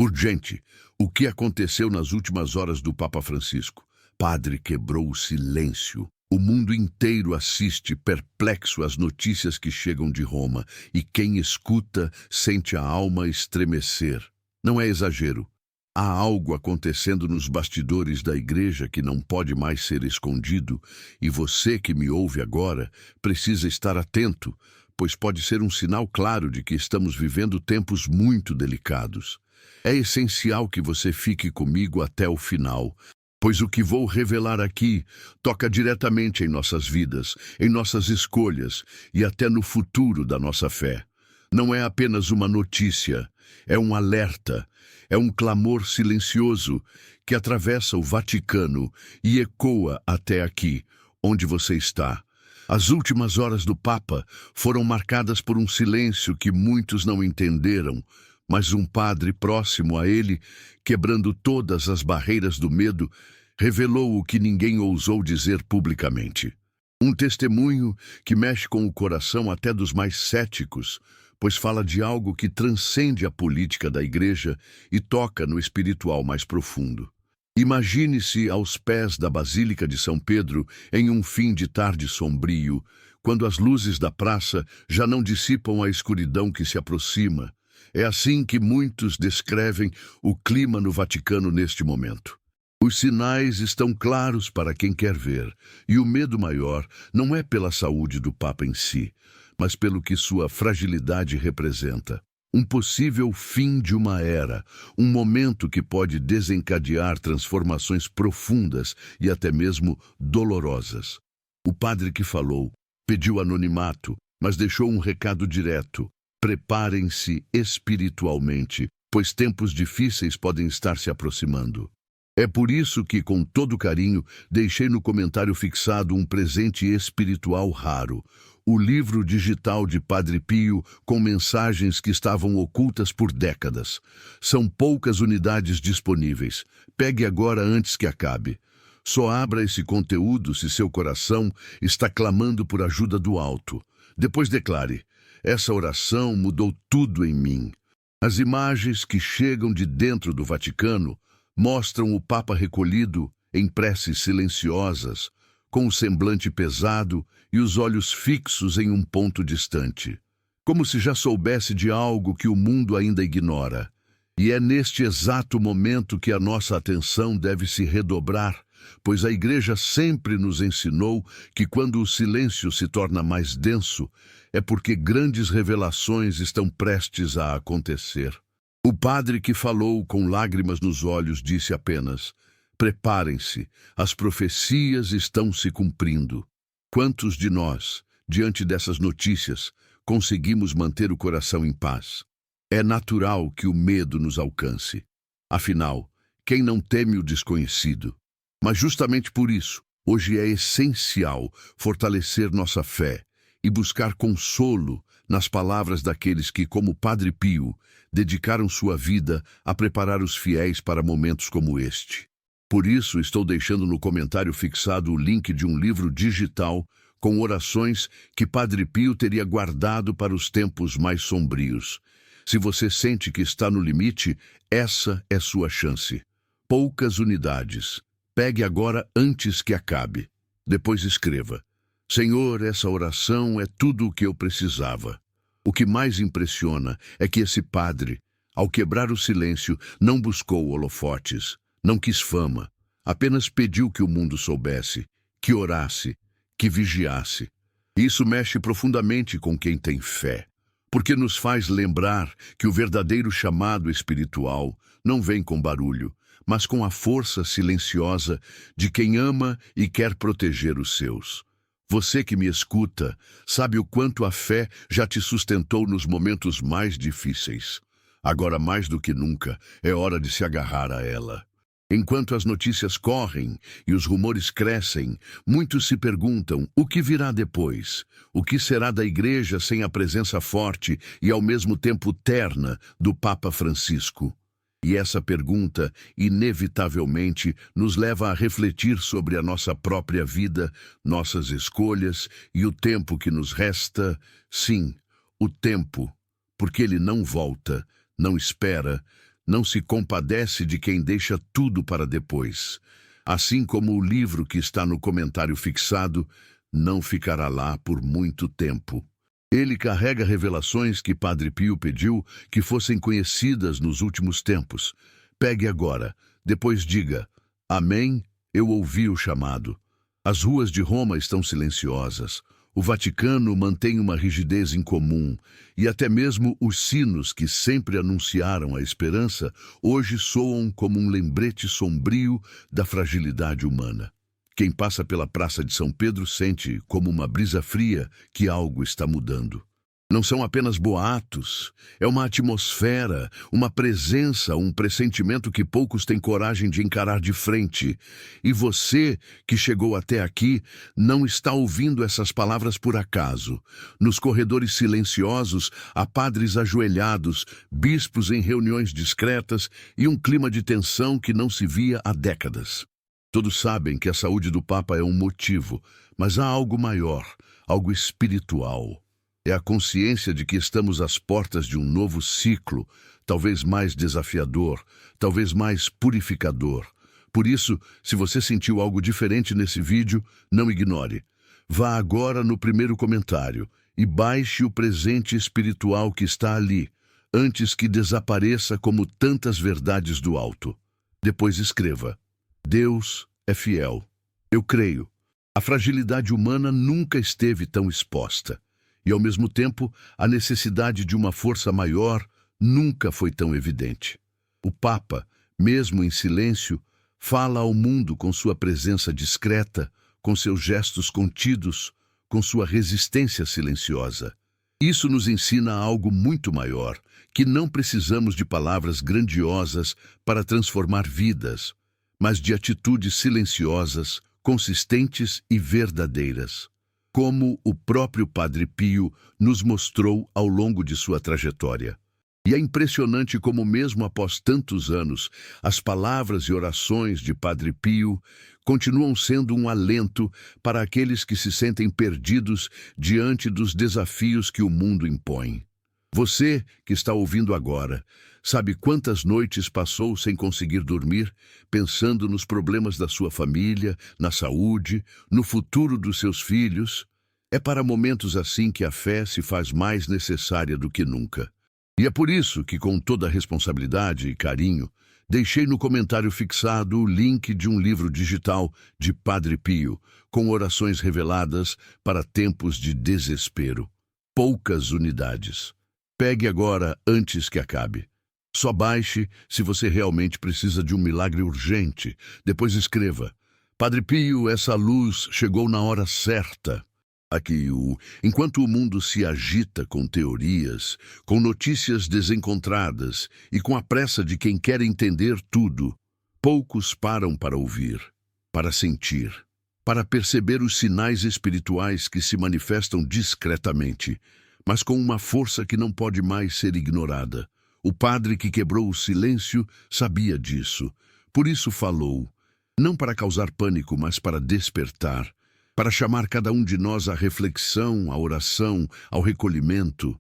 Urgente, o que aconteceu nas últimas horas do Papa Francisco? Padre quebrou o silêncio. O mundo inteiro assiste perplexo às notícias que chegam de Roma, e quem escuta sente a alma estremecer. Não é exagero. Há algo acontecendo nos bastidores da igreja que não pode mais ser escondido, e você que me ouve agora precisa estar atento, pois pode ser um sinal claro de que estamos vivendo tempos muito delicados. É essencial que você fique comigo até o final, pois o que vou revelar aqui toca diretamente em nossas vidas, em nossas escolhas e até no futuro da nossa fé. Não é apenas uma notícia, é um alerta, é um clamor silencioso que atravessa o Vaticano e ecoa até aqui, onde você está. As últimas horas do Papa foram marcadas por um silêncio que muitos não entenderam, mas um padre próximo a ele, quebrando todas as barreiras do medo, revelou o que ninguém ousou dizer publicamente. Um testemunho que mexe com o coração até dos mais céticos, pois fala de algo que transcende a política da igreja e toca no espiritual mais profundo. Imagine-se aos pés da Basílica de São Pedro em um fim de tarde sombrio, quando as luzes da praça já não dissipam a escuridão que se aproxima. É assim que muitos descrevem o clima no Vaticano neste momento. Os sinais estão claros para quem quer ver, e o medo maior não é pela saúde do Papa em si, mas pelo que sua fragilidade representa. Um possível fim de uma era, um momento que pode desencadear transformações profundas e até mesmo dolorosas. O padre que falou pediu anonimato, mas deixou um recado direto. Preparem-se espiritualmente, pois tempos difíceis podem estar se aproximando. É por isso que, com todo carinho, deixei no comentário fixado um presente espiritual raro, o livro digital de Padre Pio com mensagens que estavam ocultas por décadas. São poucas unidades disponíveis. Pegue agora antes que acabe. Só abra esse conteúdo se seu coração está clamando por ajuda do alto. Depois declare: essa oração mudou tudo em mim. As imagens que chegam de dentro do Vaticano mostram o Papa recolhido em preces silenciosas, com o semblante pesado e os olhos fixos em um ponto distante, como se já soubesse de algo que o mundo ainda ignora. E é neste exato momento que a nossa atenção deve se redobrar, pois a Igreja sempre nos ensinou que quando o silêncio se torna mais denso, é porque grandes revelações estão prestes a acontecer. O padre que falou com lágrimas nos olhos disse apenas: preparem-se, as profecias estão se cumprindo. Quantos de nós, diante dessas notícias, conseguimos manter o coração em paz? É natural que o medo nos alcance. Afinal, quem não teme o desconhecido? Mas justamente por isso, hoje é essencial fortalecer nossa fé e buscar consolo nas palavras daqueles que, como Padre Pio, dedicaram sua vida a preparar os fiéis para momentos como este. Por isso, estou deixando no comentário fixado o link de um livro digital com orações que Padre Pio teria guardado para os tempos mais sombrios. Se você sente que está no limite, essa é sua chance. Poucas unidades. Pegue agora antes que acabe. Depois escreva: Senhor, essa oração é tudo o que eu precisava. O que mais impressiona é que esse padre, ao quebrar o silêncio, não buscou holofotes, não quis fama, apenas pediu que o mundo soubesse, que orasse, que vigiasse. Isso mexe profundamente com quem tem fé, porque nos faz lembrar que o verdadeiro chamado espiritual não vem com barulho, mas com a força silenciosa de quem ama e quer proteger os seus. Você que me escuta, sabe o quanto a fé já te sustentou nos momentos mais difíceis. Agora, mais do que nunca, é hora de se agarrar a ela. Enquanto as notícias correm e os rumores crescem, muitos se perguntam o que virá depois, o que será da Igreja sem a presença forte e ao mesmo tempo terna do Papa Francisco. E essa pergunta, inevitavelmente, nos leva a refletir sobre a nossa própria vida, nossas escolhas e o tempo que nos resta. Sim, o tempo, porque ele não volta, não espera, não se compadece de quem deixa tudo para depois. Assim como o livro que está no comentário fixado não ficará lá por muito tempo. Ele carrega revelações que Padre Pio pediu que fossem conhecidas nos últimos tempos. Pegue agora, depois diga: Amém, eu ouvi o chamado. As ruas de Roma estão silenciosas. O Vaticano mantém uma rigidez incomum, e até mesmo os sinos que sempre anunciaram a esperança hoje soam como um lembrete sombrio da fragilidade humana. Quem passa pela Praça de São Pedro sente, como uma brisa fria, que algo está mudando. Não são apenas boatos, é uma atmosfera, uma presença, um pressentimento que poucos têm coragem de encarar de frente. E você, que chegou até aqui, não está ouvindo essas palavras por acaso. Nos corredores silenciosos, há padres ajoelhados, bispos em reuniões discretas e um clima de tensão que não se via há décadas. Todos sabem que a saúde do Papa é um motivo, mas há algo maior, algo espiritual. É a consciência de que estamos às portas de um novo ciclo, talvez mais desafiador, talvez mais purificador. Por isso, se você sentiu algo diferente nesse vídeo, não ignore. Vá agora no primeiro comentário e baixe o presente espiritual que está ali, antes que desapareça como tantas verdades do alto. Depois escreva: Deus é fiel. Eu creio. A fragilidade humana nunca esteve tão exposta. E, ao mesmo tempo, a necessidade de uma força maior nunca foi tão evidente. O Papa, mesmo em silêncio, fala ao mundo com sua presença discreta, com seus gestos contidos, com sua resistência silenciosa. Isso nos ensina algo muito maior, que não precisamos de palavras grandiosas para transformar vidas, mas de atitudes silenciosas, consistentes e verdadeiras, como o próprio Padre Pio nos mostrou ao longo de sua trajetória. E é impressionante como, mesmo após tantos anos, as palavras e orações de Padre Pio continuam sendo um alento para aqueles que se sentem perdidos diante dos desafios que o mundo impõe. Você, que está ouvindo agora, sabe quantas noites passou sem conseguir dormir, pensando nos problemas da sua família, na saúde, no futuro dos seus filhos? É para momentos assim que a fé se faz mais necessária do que nunca. E é por isso que, com toda a responsabilidade e carinho, deixei no comentário fixado o link de um livro digital de Padre Pio, com orações reveladas para tempos de desespero. Poucas unidades. Pegue agora antes que acabe. Só baixe se você realmente precisa de um milagre urgente. Depois escreva: Padre Pio, essa luz chegou na hora certa. Enquanto o mundo se agita com teorias, com notícias desencontradas e com a pressa de quem quer entender tudo, poucos param para ouvir, para sentir, para perceber os sinais espirituais que se manifestam discretamente, mas com uma força que não pode mais ser ignorada. O padre que quebrou o silêncio sabia disso, por isso falou, não para causar pânico, mas para despertar, para chamar cada um de nós à reflexão, à oração, ao recolhimento.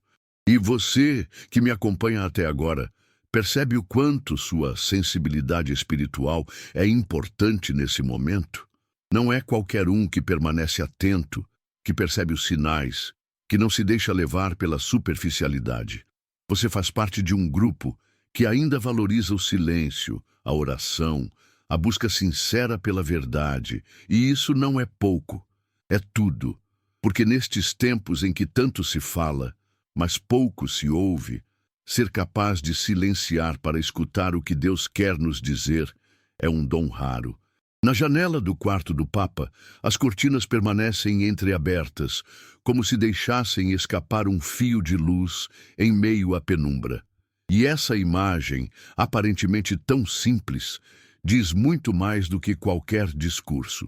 E você, que me acompanha até agora, percebe o quanto sua sensibilidade espiritual é importante nesse momento? Não é qualquer um que permanece atento, que percebe os sinais, que não se deixa levar pela superficialidade. Você faz parte de um grupo que ainda valoriza o silêncio, a oração, a busca sincera pela verdade, e isso não é pouco, é tudo, porque nestes tempos em que tanto se fala, mas pouco se ouve, ser capaz de silenciar para escutar o que Deus quer nos dizer é um dom raro. Na janela do quarto do Papa, as cortinas permanecem entreabertas, como se deixassem escapar um fio de luz em meio à penumbra. E essa imagem, aparentemente tão simples, diz muito mais do que qualquer discurso.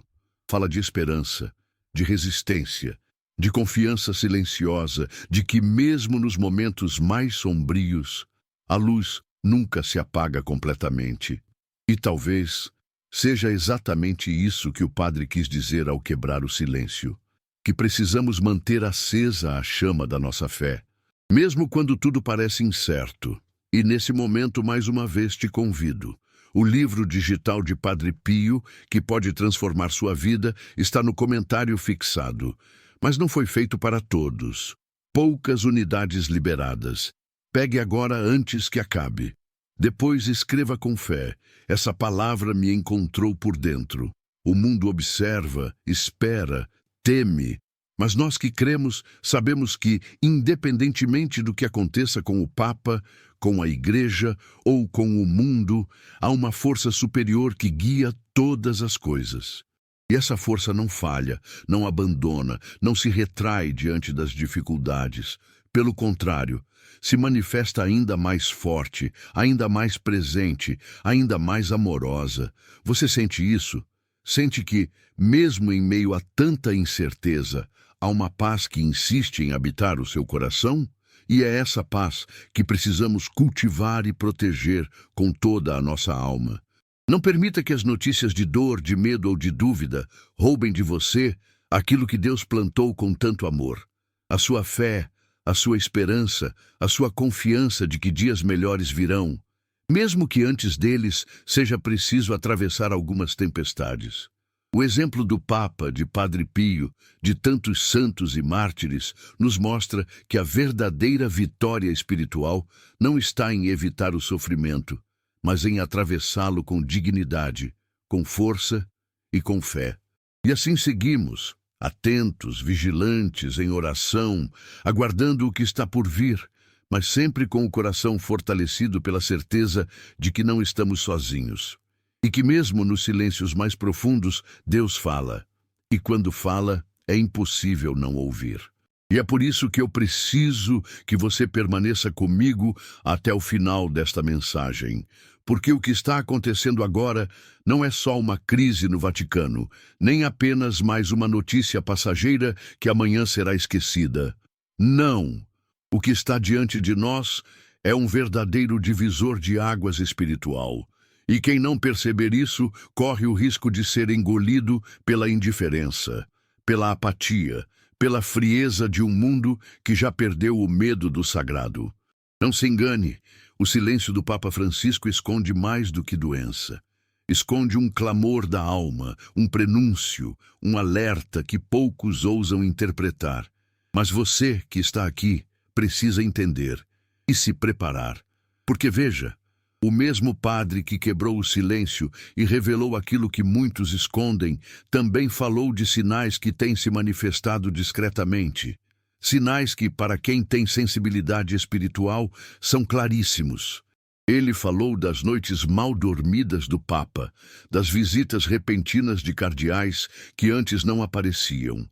Fala de esperança, de resistência, de confiança silenciosa, de que mesmo nos momentos mais sombrios, a luz nunca se apaga completamente. E talvez seja exatamente isso que o padre quis dizer ao quebrar o silêncio, que precisamos manter acesa a chama da nossa fé, mesmo quando tudo parece incerto, E nesse momento, mais uma vez, te convido. O livro digital de Padre Pio, que pode transformar sua vida, está no comentário fixado. Mas não foi feito para todos. Poucas unidades liberadas. Pegue agora antes que acabe. Depois escreva com fé. Essa palavra me encontrou por dentro. O mundo observa, espera, teme. Mas nós que cremos, sabemos que, independentemente do que aconteça com o Papa, com a Igreja ou com o mundo, há uma força superior que guia todas as coisas. E essa força não falha, não abandona, não se retrai diante das dificuldades. Pelo contrário, se manifesta ainda mais forte, ainda mais presente, ainda mais amorosa. Você sente isso? Sente que, mesmo em meio a tanta incerteza, há uma paz que insiste em habitar o seu coração? E é essa paz que precisamos cultivar e proteger com toda a nossa alma. Não permita que as notícias de dor, de medo ou de dúvida roubem de você aquilo que Deus plantou com tanto amor. A sua fé, a sua esperança, a sua confiança de que dias melhores virão, mesmo que antes deles seja preciso atravessar algumas tempestades. O exemplo do Papa, de Padre Pio, de tantos santos e mártires, nos mostra que a verdadeira vitória espiritual não está em evitar o sofrimento, mas em atravessá-lo com dignidade, com força e com fé. E assim seguimos, atentos, vigilantes, em oração, aguardando o que está por vir, mas sempre com o coração fortalecido pela certeza de que não estamos sozinhos. E que mesmo nos silêncios mais profundos, Deus fala. E quando fala, é impossível não ouvir. E é por isso que eu preciso que você permaneça comigo até o final desta mensagem. Porque o que está acontecendo agora não é só uma crise no Vaticano, nem apenas mais uma notícia passageira que amanhã será esquecida. Não! O que está diante de nós é um verdadeiro divisor de águas espiritual. E quem não perceber isso corre o risco de ser engolido pela indiferença, pela apatia, pela frieza de um mundo que já perdeu o medo do sagrado. Não se engane, o silêncio do Papa Francisco esconde mais do que doença. Esconde um clamor da alma, um prenúncio, um alerta que poucos ousam interpretar. Mas você que está aqui precisa entender e se preparar. Porque veja, o mesmo padre que quebrou o silêncio e revelou aquilo que muitos escondem, também falou de sinais que têm se manifestado discretamente. Sinais que, para quem tem sensibilidade espiritual, são claríssimos. Ele falou das noites mal dormidas do Papa, das visitas repentinas de cardeais que antes não apareciam,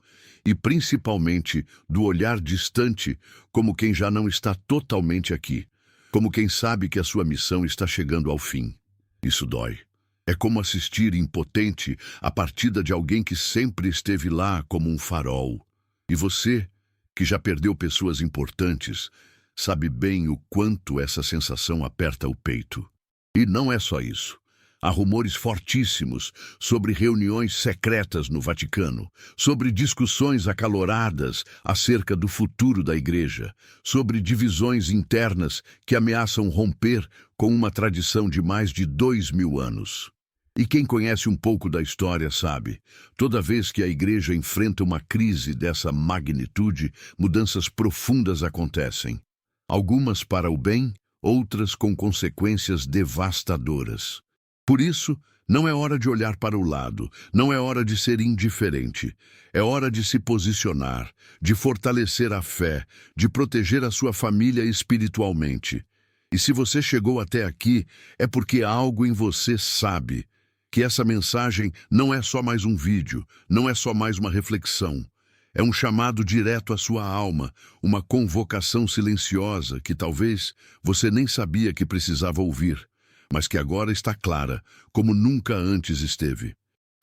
e principalmente do olhar distante, como quem já não está totalmente aqui. Como quem sabe que a sua missão está chegando ao fim. Isso dói. É como assistir impotente à partida de alguém que sempre esteve lá como um farol. E você, que já perdeu pessoas importantes, sabe bem o quanto essa sensação aperta o peito. E não é só isso. Há rumores fortíssimos sobre reuniões secretas no Vaticano, sobre discussões acaloradas acerca do futuro da Igreja, sobre divisões internas que ameaçam romper com uma tradição de mais de 2000 anos. E quem conhece um pouco da história sabe, toda vez que a Igreja enfrenta uma crise dessa magnitude, mudanças profundas acontecem. Algumas para o bem, outras com consequências devastadoras. Por isso, não é hora de olhar para o lado, não é hora de ser indiferente. É hora de se posicionar, de fortalecer a fé, de proteger a sua família espiritualmente. E se você chegou até aqui, é porque algo em você sabe que essa mensagem não é só mais um vídeo, não é só mais uma reflexão. É um chamado direto à sua alma, uma convocação silenciosa que talvez você nem sabia que precisava ouvir, mas que agora está clara, como nunca antes esteve.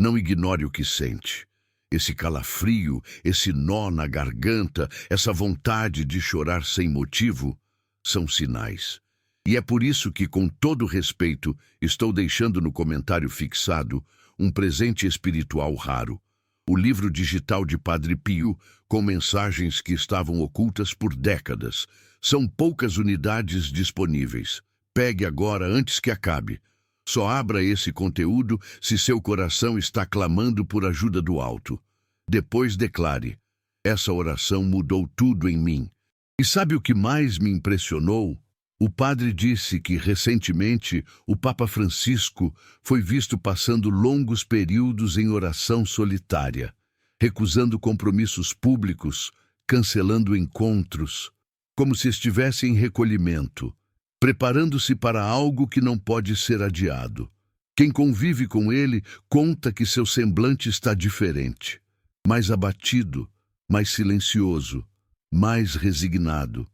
Não ignore o que sente. Esse calafrio, esse nó na garganta, essa vontade de chorar sem motivo, são sinais. E é por isso que, com todo respeito, estou deixando no comentário fixado um presente espiritual raro. O livro digital de Padre Pio, com mensagens que estavam ocultas por décadas. São poucas unidades disponíveis. Pegue agora antes que acabe. Só abra esse conteúdo se seu coração está clamando por ajuda do alto. Depois declare: essa oração mudou tudo em mim. E sabe o que mais me impressionou? O padre disse que, recentemente, o Papa Francisco foi visto passando longos períodos em oração solitária, recusando compromissos públicos, cancelando encontros, como se estivesse em recolhimento, preparando-se para algo que não pode ser adiado. Quem convive com ele conta que seu semblante está diferente, mais abatido, mais silencioso, mais resignado.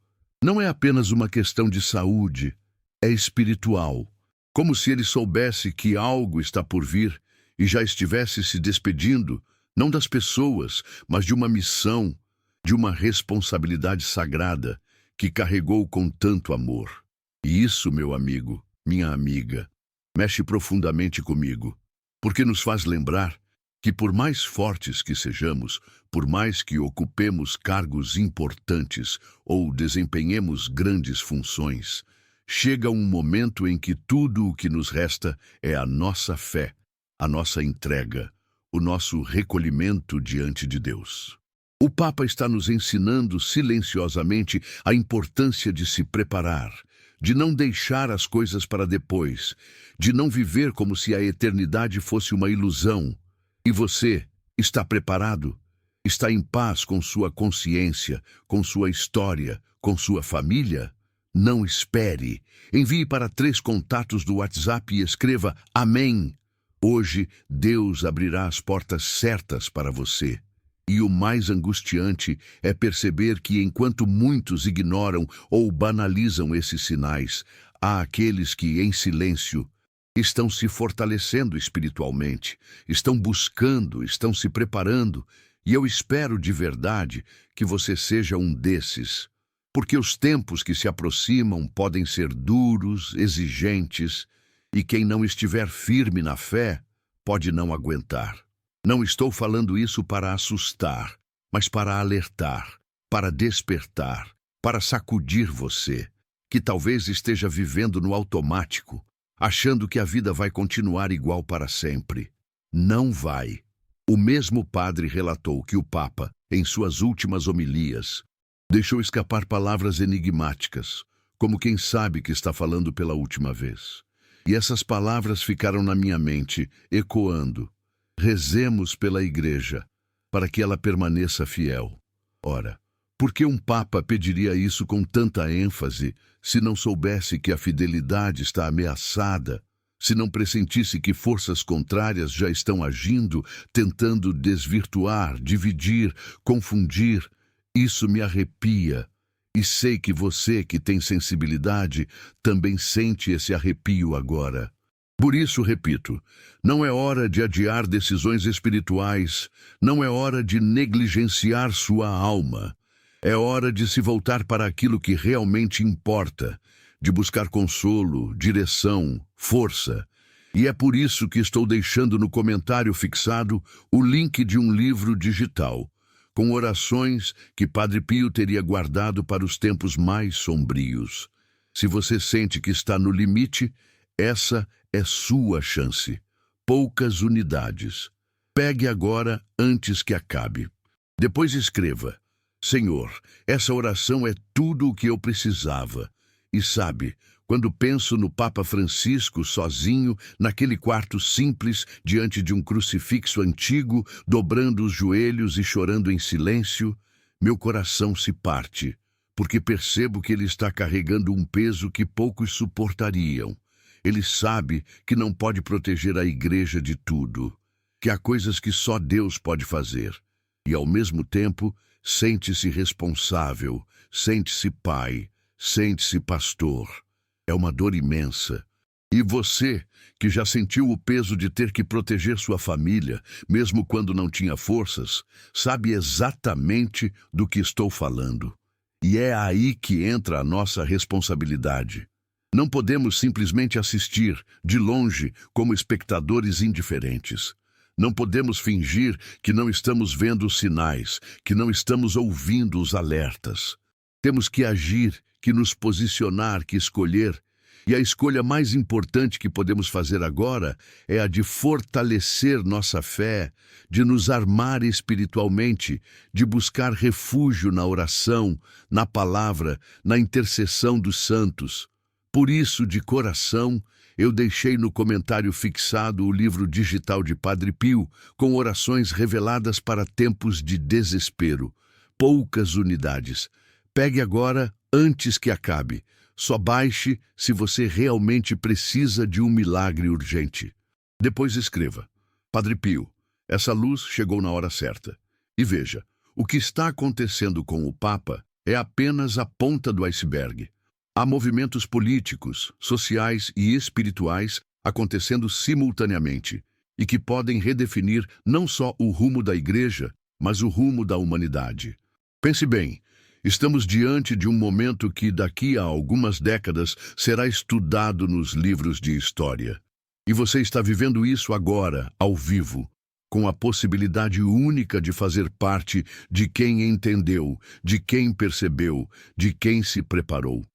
Não é apenas uma questão de saúde, é espiritual, como se ele soubesse que algo está por vir e já estivesse se despedindo, não das pessoas, mas de uma missão, de uma responsabilidade sagrada que carregou com tanto amor. E isso, meu amigo, minha amiga, mexe profundamente comigo, porque nos faz lembrar que, por mais fortes que sejamos, por mais que ocupemos cargos importantes ou desempenhemos grandes funções, chega um momento em que tudo o que nos resta é a nossa fé, a nossa entrega, o nosso recolhimento diante de Deus. O Papa está nos ensinando silenciosamente a importância de se preparar, de não deixar as coisas para depois, de não viver como se a eternidade fosse uma ilusão. E você está preparado? Está em paz com sua consciência, com sua história, com sua família? Não espere. Envie para 3 contatos do WhatsApp e escreva Amém. Hoje, Deus abrirá as portas certas para você. E o mais angustiante é perceber que, enquanto muitos ignoram ou banalizam esses sinais, há aqueles que, em silêncio, estão se fortalecendo espiritualmente, estão buscando, estão se preparando, e eu espero de verdade que você seja um desses, porque os tempos que se aproximam podem ser duros, exigentes, e quem não estiver firme na fé pode não aguentar. Não estou falando isso para assustar, mas para alertar, para despertar, para sacudir você, que talvez esteja vivendo no automático, achando que a vida vai continuar igual para sempre. Não vai. O mesmo padre relatou que o Papa, em suas últimas homilias, deixou escapar palavras enigmáticas, como quem sabe que está falando pela última vez. E essas palavras ficaram na minha mente, ecoando. Rezemos pela Igreja, para que ela permaneça fiel. Ora, por que um Papa pediria isso com tanta ênfase, se não soubesse que a fidelidade está ameaçada, se não pressentisse que forças contrárias já estão agindo, tentando desvirtuar, dividir, confundir? Isso me arrepia, e sei que você, que tem sensibilidade, também sente esse arrepio agora. Por isso, repito, não é hora de adiar decisões espirituais, não é hora de negligenciar sua alma. É hora de se voltar para aquilo que realmente importa, de buscar consolo, direção, força. E é por isso que estou deixando no comentário fixado o link de um livro digital, com orações que Padre Pio teria guardado para os tempos mais sombrios. Se você sente que está no limite, essa é sua chance. Poucas unidades. Pegue agora antes que acabe. Depois escreva: Senhor, essa oração é tudo o que eu precisava. E sabe, quando penso no Papa Francisco sozinho, naquele quarto simples, diante de um crucifixo antigo, dobrando os joelhos e chorando em silêncio, meu coração se parte, porque percebo que ele está carregando um peso que poucos suportariam. Ele sabe que não pode proteger a Igreja de tudo, que há coisas que só Deus pode fazer. E, ao mesmo tempo, sente-se responsável, sente-se pai, sente-se pastor. É uma dor imensa. E você, que já sentiu o peso de ter que proteger sua família, mesmo quando não tinha forças, sabe exatamente do que estou falando. E é aí que entra a nossa responsabilidade. Não podemos simplesmente assistir, de longe, como espectadores indiferentes. Não podemos fingir que não estamos vendo os sinais, que não estamos ouvindo os alertas. Temos que agir, que nos posicionar, que escolher. E a escolha mais importante que podemos fazer agora é a de fortalecer nossa fé, de nos armar espiritualmente, de buscar refúgio na oração, na palavra, na intercessão dos santos. Por isso, de coração, eu deixei no comentário fixado o livro digital de Padre Pio, com orações reveladas para tempos de desespero. Poucas unidades. Pegue agora antes que acabe. Só baixe se você realmente precisa de um milagre urgente. Depois escreva: Padre Pio, essa luz chegou na hora certa. E veja, o que está acontecendo com o Papa é apenas a ponta do iceberg. Há movimentos políticos, sociais e espirituais acontecendo simultaneamente e que podem redefinir não só o rumo da Igreja, mas o rumo da humanidade. Pense bem, estamos diante de um momento que daqui a algumas décadas será estudado nos livros de história. E você está vivendo isso agora, ao vivo, com a possibilidade única de fazer parte de quem entendeu, de quem percebeu, de quem se preparou.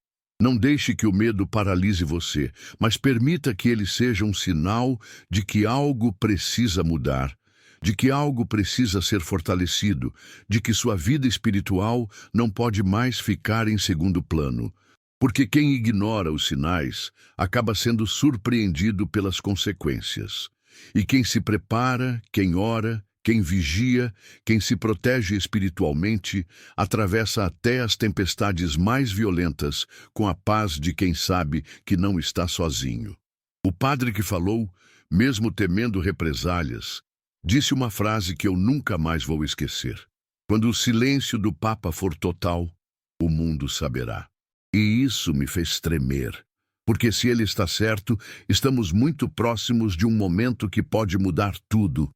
Não deixe que o medo paralise você, mas permita que ele seja um sinal de que algo precisa mudar, de que algo precisa ser fortalecido, de que sua vida espiritual não pode mais ficar em segundo plano. Porque quem ignora os sinais acaba sendo surpreendido pelas consequências. E quem se prepara, quem ora, quem vigia, quem se protege espiritualmente, atravessa até as tempestades mais violentas com a paz de quem sabe que não está sozinho. O padre que falou, mesmo temendo represálias, disse uma frase que eu nunca mais vou esquecer. Quando o silêncio do Papa for total, o mundo saberá. E isso me fez tremer, porque se ele está certo, estamos muito próximos de um momento que pode mudar tudo.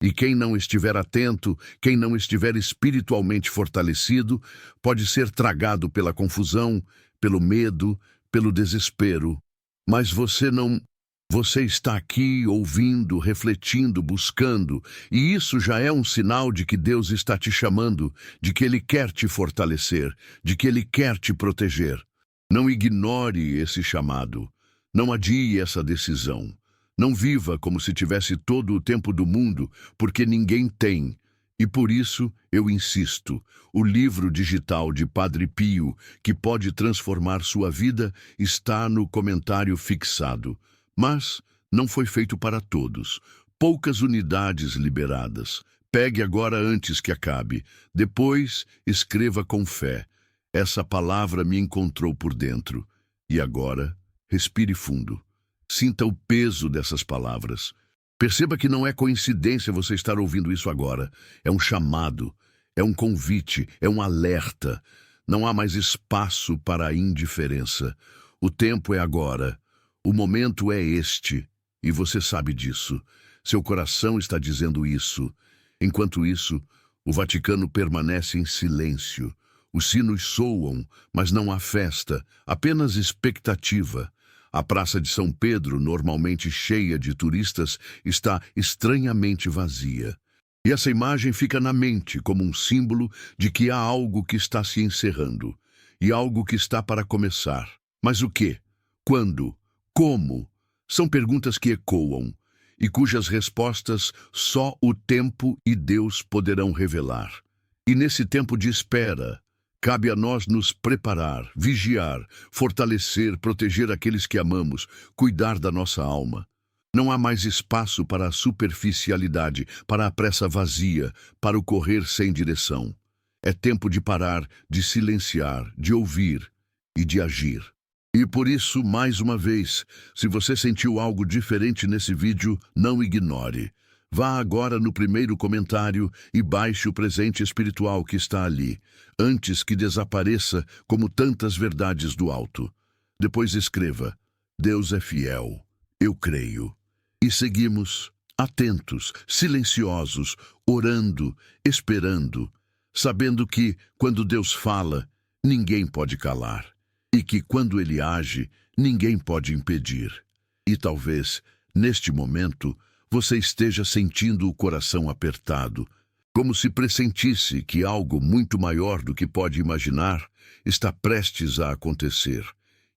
E quem não estiver atento, quem não estiver espiritualmente fortalecido, pode ser tragado pela confusão, pelo medo, pelo desespero. Mas você está aqui ouvindo, refletindo, buscando, e isso já é um sinal de que Deus está te chamando, de que Ele quer te fortalecer, de que Ele quer te proteger. Não ignore esse chamado, não adie essa decisão. Não viva como se tivesse todo o tempo do mundo, porque ninguém tem. E por isso eu insisto, o livro digital de Padre Pio, que pode transformar sua vida, está no comentário fixado. Mas não foi feito para todos. Poucas unidades liberadas. Pegue agora antes que acabe. Depois, escreva com fé. Essa palavra me encontrou por dentro. E agora, respire fundo. Sinta o peso dessas palavras. Perceba que não é coincidência você estar ouvindo isso agora. É um chamado, é um convite, é um alerta. Não há mais espaço para a indiferença. O tempo é agora. O momento é este. E você sabe disso. Seu coração está dizendo isso. Enquanto isso, o Vaticano permanece em silêncio. Os sinos soam, mas não há festa, apenas expectativa. A Praça de São Pedro, normalmente cheia de turistas, está estranhamente vazia. E essa imagem fica na mente como um símbolo de que há algo que está se encerrando e algo que está para começar. Mas o quê? Quando? Como? São perguntas que ecoam e cujas respostas só o tempo e Deus poderão revelar. E nesse tempo de espera, cabe a nós nos preparar, vigiar, fortalecer, proteger aqueles que amamos, cuidar da nossa alma. Não há mais espaço para a superficialidade, para a pressa vazia, para o correr sem direção. É tempo de parar, de silenciar, de ouvir e de agir. E por isso, mais uma vez, se você sentiu algo diferente nesse vídeo, não ignore. Vá agora no primeiro comentário e baixe o presente espiritual que está ali, antes que desapareça como tantas verdades do alto. Depois escreva: Deus é fiel, eu creio. E seguimos, atentos, silenciosos, orando, esperando, sabendo que, quando Deus fala, ninguém pode calar, e que, quando Ele age, ninguém pode impedir. E talvez, neste momento, você esteja sentindo o coração apertado, como se pressentisse que algo muito maior do que pode imaginar está prestes a acontecer.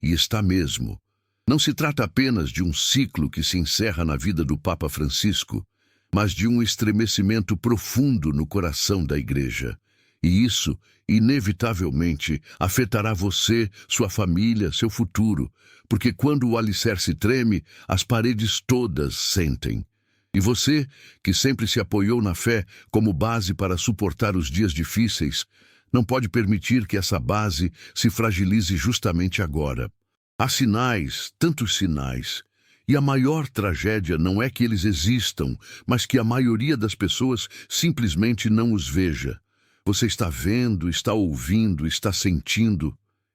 E está mesmo. Não se trata apenas de um ciclo que se encerra na vida do Papa Francisco, mas de um estremecimento profundo no coração da Igreja. E isso, inevitavelmente, afetará você, sua família, seu futuro, porque quando o alicerce treme, as paredes todas sentem. E você, que sempre se apoiou na fé como base para suportar os dias difíceis, não pode permitir que essa base se fragilize justamente agora. Há sinais, tantos sinais, e a maior tragédia não é que eles existam, mas que a maioria das pessoas simplesmente não os veja. Você está vendo, está ouvindo, está sentindo,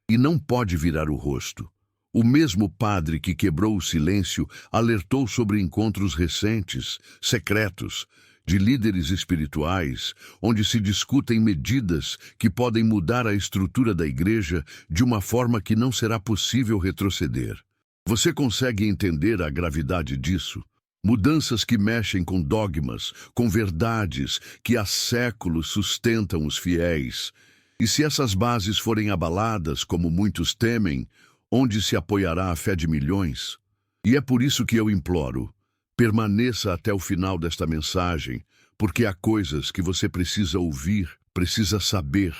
e não pode virar o rosto. O mesmo padre que quebrou o silêncio alertou sobre encontros recentes, secretos, de líderes espirituais, onde se discutem medidas que podem mudar a estrutura da Igreja de uma forma que não será possível retroceder. Você consegue entender a gravidade disso? Mudanças que mexem com dogmas, com verdades que há séculos sustentam os fiéis. E se essas bases forem abaladas, como muitos temem, onde se apoiará a fé de milhões? E é por isso que eu imploro: permaneça até o final desta mensagem, porque há coisas que você precisa ouvir, precisa saber,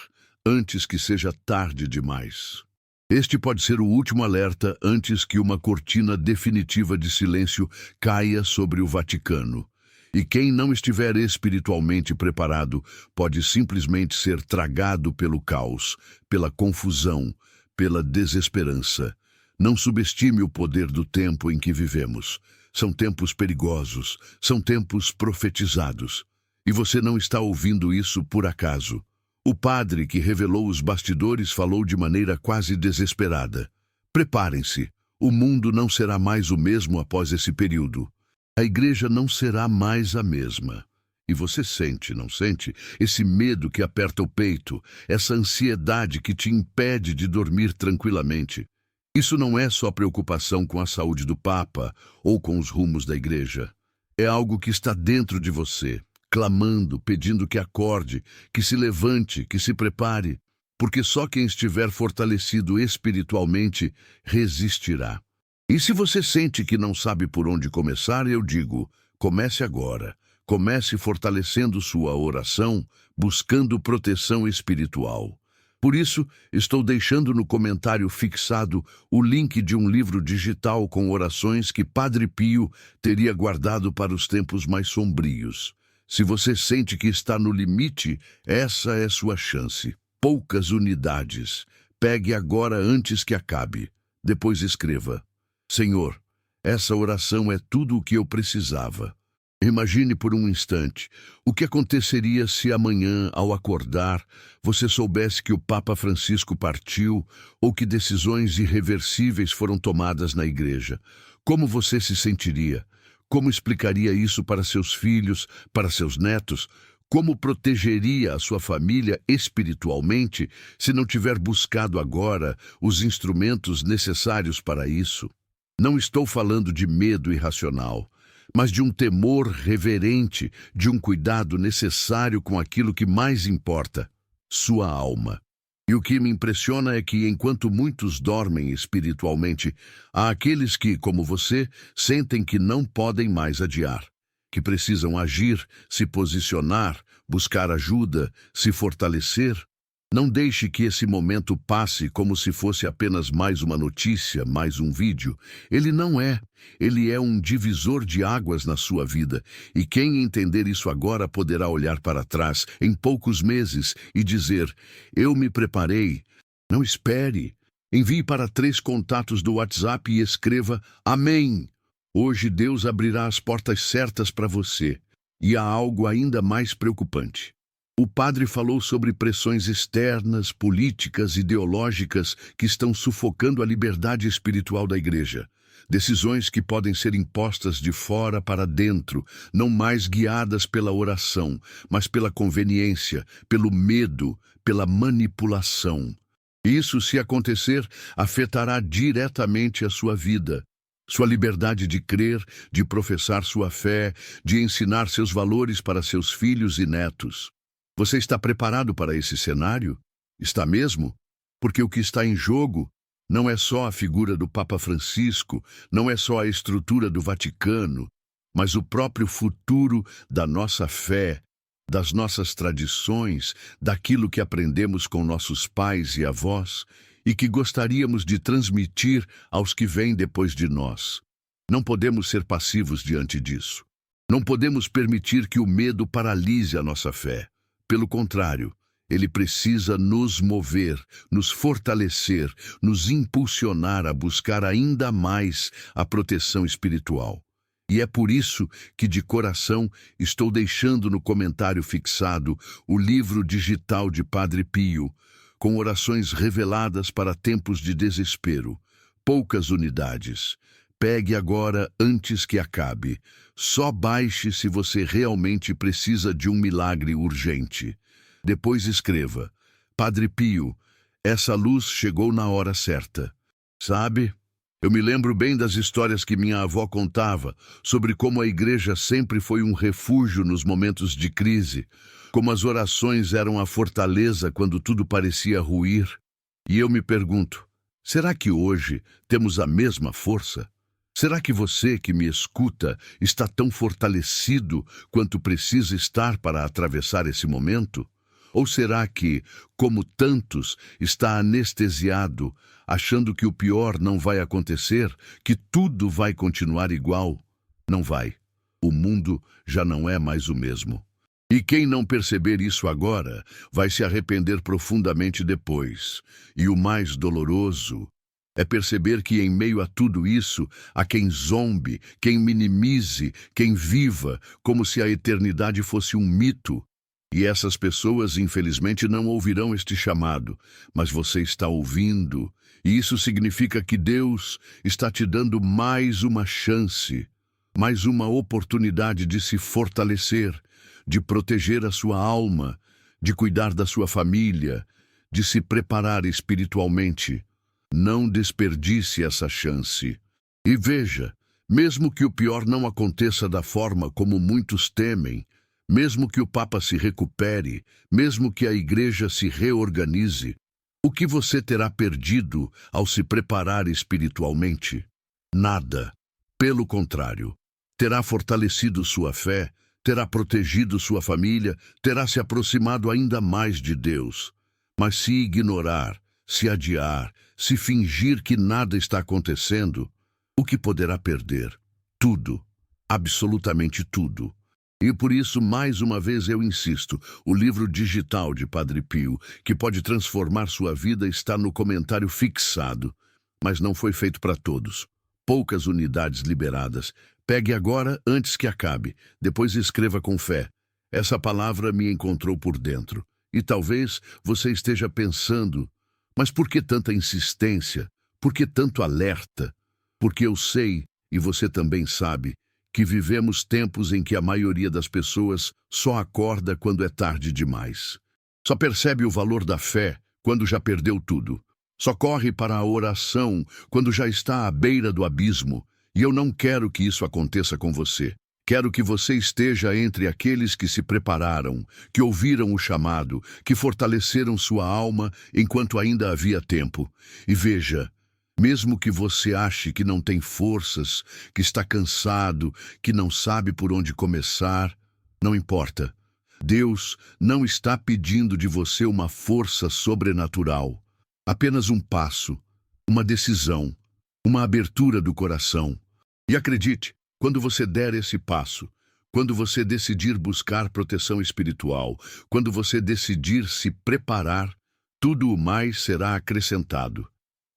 antes que seja tarde demais. Este pode ser o último alerta antes que uma cortina definitiva de silêncio caia sobre o Vaticano. E quem não estiver espiritualmente preparado pode simplesmente ser tragado pelo caos, pela confusão, pela desesperança. Não subestime o poder do tempo em que vivemos. São tempos perigosos, são tempos profetizados. E você não está ouvindo isso por acaso. O padre que revelou os bastidores falou de maneira quase desesperada. Preparem-se, o mundo não será mais o mesmo após esse período. A Igreja não será mais a mesma. E você sente, não sente, esse medo que aperta o peito, essa ansiedade que te impede de dormir tranquilamente. Isso não é só preocupação com a saúde do Papa ou com os rumos da Igreja. É algo que está dentro de você, clamando, pedindo que acorde, que se levante, que se prepare, porque só quem estiver fortalecido espiritualmente resistirá. E se você sente que não sabe por onde começar, eu digo, comece agora. Comece fortalecendo sua oração, buscando proteção espiritual. Por isso, estou deixando no comentário fixado o link de um livro digital com orações que Padre Pio teria guardado para os tempos mais sombrios. Se você sente que está no limite, essa é sua chance. Poucas unidades. Pegue agora antes que acabe. Depois escreva: Senhor, essa oração é tudo o que eu precisava. Imagine por um instante o que aconteceria se amanhã, ao acordar, você soubesse que o Papa Francisco partiu ou que decisões irreversíveis foram tomadas na Igreja. Como você se sentiria? Como explicaria isso para seus filhos, para seus netos? Como protegeria a sua família espiritualmente se não tiver buscado agora os instrumentos necessários para isso? Não estou falando de medo irracional, mas de um temor reverente, de um cuidado necessário com aquilo que mais importa, sua alma. E o que me impressiona é que, enquanto muitos dormem espiritualmente, há aqueles que, como você, sentem que não podem mais adiar, que precisam agir, se posicionar, buscar ajuda, se fortalecer. Não deixe que esse momento passe como se fosse apenas mais uma notícia, mais um vídeo. Ele não é. Ele é um divisor de águas na sua vida. E quem entender isso agora poderá olhar para trás em poucos meses e dizer: eu me preparei. Não espere. Envie para 3 contatos do WhatsApp e escreva: Amém. Hoje Deus abrirá as portas certas para você. E há algo ainda mais preocupante. O padre falou sobre pressões externas, políticas, ideológicas que estão sufocando a liberdade espiritual da Igreja. Decisões que podem ser impostas de fora para dentro, não mais guiadas pela oração, mas pela conveniência, pelo medo, pela manipulação. Isso, se acontecer, afetará diretamente a sua vida. Sua liberdade de crer, de professar sua fé, de ensinar seus valores para seus filhos e netos. Você está preparado para esse cenário? Está mesmo? Porque o que está em jogo Não é só a figura do Papa Francisco, não é só a estrutura do Vaticano, mas o próprio futuro da nossa fé, das nossas tradições, daquilo que aprendemos com nossos pais e avós e que gostaríamos de transmitir aos que vêm depois de nós. Não podemos ser passivos diante disso. Não podemos permitir que o medo paralise a nossa fé. Pelo contrário, ele precisa nos mover, nos fortalecer, nos impulsionar a buscar ainda mais a proteção espiritual. E é por isso que, de coração, estou deixando no comentário fixado o livro digital de Padre Pio, com orações reveladas para tempos de desespero. Poucas unidades. Pegue agora antes que acabe. Só baixe se você realmente precisa de um milagre urgente. Depois escreva: Padre Pio, essa luz chegou na hora certa. Sabe? Eu me lembro bem das histórias que minha avó contava sobre como a igreja sempre foi um refúgio nos momentos de crise, como as orações eram a fortaleza quando tudo parecia ruir. E eu me pergunto, será que hoje temos a mesma força? Será que você que me escuta está tão fortalecido quanto precisa estar para atravessar esse momento? Ou será que, como tantos, está anestesiado, achando que o pior não vai acontecer, que tudo vai continuar igual? Não vai. O mundo já não é mais o mesmo. E quem não perceber isso agora, vai se arrepender profundamente depois. E o mais doloroso é perceber que em meio a tudo isso, há quem zombe, quem minimize, quem viva, como se a eternidade fosse um mito. E essas pessoas, infelizmente, não ouvirão este chamado, mas você está ouvindo, e isso significa que Deus está te dando mais uma chance, mais uma oportunidade de se fortalecer, de proteger a sua alma, de cuidar da sua família, de se preparar espiritualmente. Não desperdice essa chance. E veja, mesmo que o pior não aconteça da forma como muitos temem, mesmo que o Papa se recupere, mesmo que a Igreja se reorganize, o que você terá perdido ao se preparar espiritualmente? Nada. Pelo contrário, terá fortalecido sua fé, terá protegido sua família, terá se aproximado ainda mais de Deus. Mas se ignorar, se adiar, se fingir que nada está acontecendo, o que poderá perder? Tudo. Absolutamente tudo. E por isso, mais uma vez eu insisto, o livro digital de Padre Pio, que pode transformar sua vida, está no comentário fixado. Mas não foi feito para todos. Poucas unidades liberadas. Pegue agora antes que acabe. Depois escreva com fé. Essa palavra me encontrou por dentro. E talvez você esteja pensando, mas por que tanta insistência? Por que tanto alerta? Porque eu sei, e você também sabe, que vivemos tempos em que a maioria das pessoas só acorda quando é tarde demais. Só percebe o valor da fé quando já perdeu tudo. Só corre para a oração quando já está à beira do abismo. E eu não quero que isso aconteça com você. Quero que você esteja entre aqueles que se prepararam, que ouviram o chamado, que fortaleceram sua alma enquanto ainda havia tempo. E veja, mesmo que você ache que não tem forças, que está cansado, que não sabe por onde começar, não importa. Deus não está pedindo de você uma força sobrenatural. Apenas um passo, uma decisão, uma abertura do coração. E acredite, quando você der esse passo, quando você decidir buscar proteção espiritual, quando você decidir se preparar, tudo o mais será acrescentado.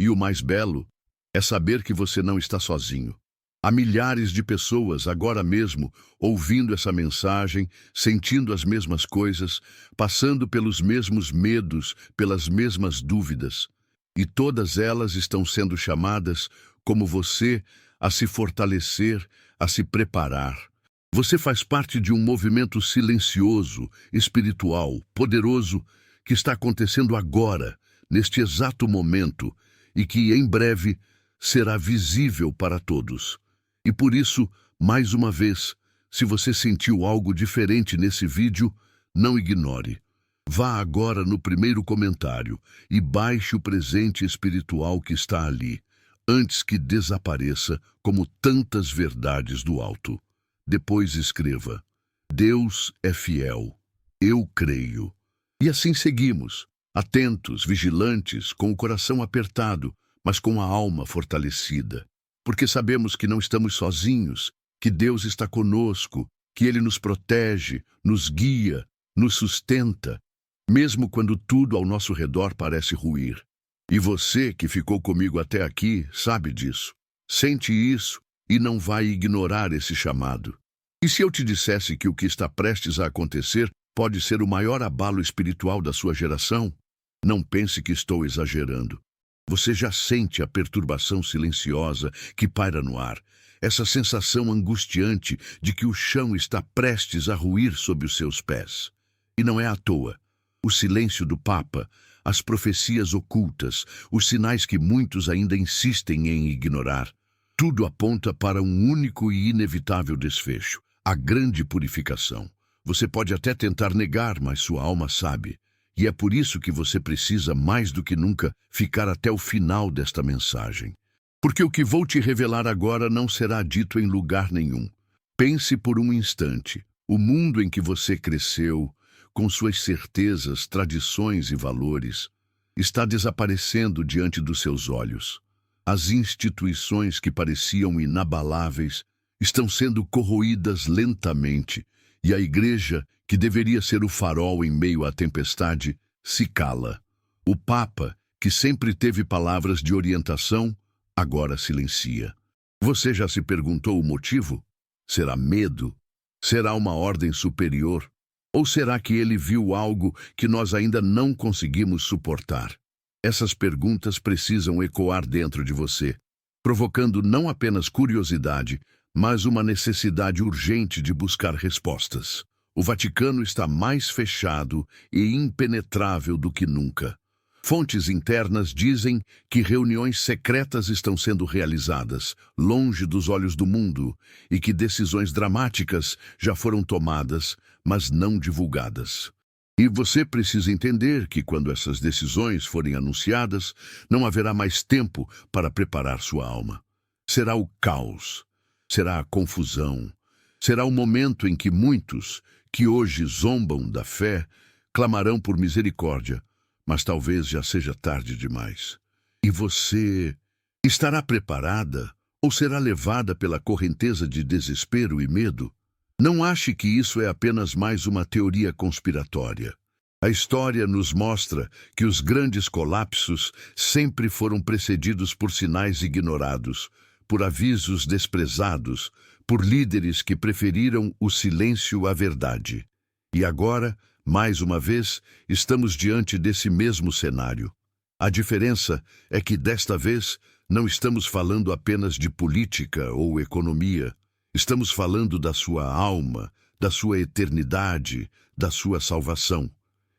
E o mais belo é saber que você não está sozinho. Há milhares de pessoas agora mesmo ouvindo essa mensagem, sentindo as mesmas coisas, passando pelos mesmos medos, pelas mesmas dúvidas. E todas elas estão sendo chamadas, como você, a se fortalecer, a se preparar. Você faz parte de um movimento silencioso, espiritual, poderoso, que está acontecendo agora, neste exato momento, e que, em breve, será visível para todos. E por isso, mais uma vez, se você sentiu algo diferente nesse vídeo, não ignore. Vá agora no primeiro comentário e baixe o presente espiritual que está ali, antes que desapareça como tantas verdades do alto. Depois escreva: Deus é fiel. Eu creio. E assim seguimos, atentos, vigilantes, com o coração apertado, mas com a alma fortalecida, porque sabemos que não estamos sozinhos, que Deus está conosco, que Ele nos protege, nos guia, nos sustenta, mesmo quando tudo ao nosso redor parece ruir. E você que ficou comigo até aqui sabe disso, sente isso e não vai ignorar esse chamado. E se eu te dissesse que o que está prestes a acontecer pode ser o maior abalo espiritual da sua geração? Não pense que estou exagerando. Você já sente a perturbação silenciosa que paira no ar, essa sensação angustiante de que o chão está prestes a ruir sob os seus pés. E não é à toa. O silêncio do Papa, as profecias ocultas, os sinais que muitos ainda insistem em ignorar, tudo aponta para um único e inevitável desfecho: a grande purificação. Você pode até tentar negar, mas sua alma sabe. E é por isso que você precisa, mais do que nunca, ficar até o final desta mensagem. Porque o que vou te revelar agora não será dito em lugar nenhum. Pense por um instante. O mundo em que você cresceu, com suas certezas, tradições e valores, está desaparecendo diante dos seus olhos. As instituições que pareciam inabaláveis estão sendo corroídas lentamente, e a igreja, que deveria ser o farol em meio à tempestade, se cala. O Papa, que sempre teve palavras de orientação, agora silencia. Você já se perguntou o motivo? Será medo? Será uma ordem superior? Ou será que ele viu algo que nós ainda não conseguimos suportar? Essas perguntas precisam ecoar dentro de você, provocando não apenas curiosidade, mas uma necessidade urgente de buscar respostas. O Vaticano está mais fechado e impenetrável do que nunca. Fontes internas dizem que reuniões secretas estão sendo realizadas, longe dos olhos do mundo, e que decisões dramáticas já foram tomadas, mas não divulgadas. E você precisa entender que quando essas decisões forem anunciadas, não haverá mais tempo para preparar sua alma. Será o caos, será a confusão, será o momento em que muitos, que hoje zombam da fé, clamarão por misericórdia, mas talvez já seja tarde demais. E você estará preparada ou será levada pela correnteza de desespero e medo? Não ache que isso é apenas mais uma teoria conspiratória. A história nos mostra que os grandes colapsos sempre foram precedidos por sinais ignorados, por avisos desprezados, por líderes que preferiram o silêncio à verdade. E agora, mais uma vez, estamos diante desse mesmo cenário. A diferença é que, desta vez, não estamos falando apenas de política ou economia. Estamos falando da sua alma, da sua eternidade, da sua salvação.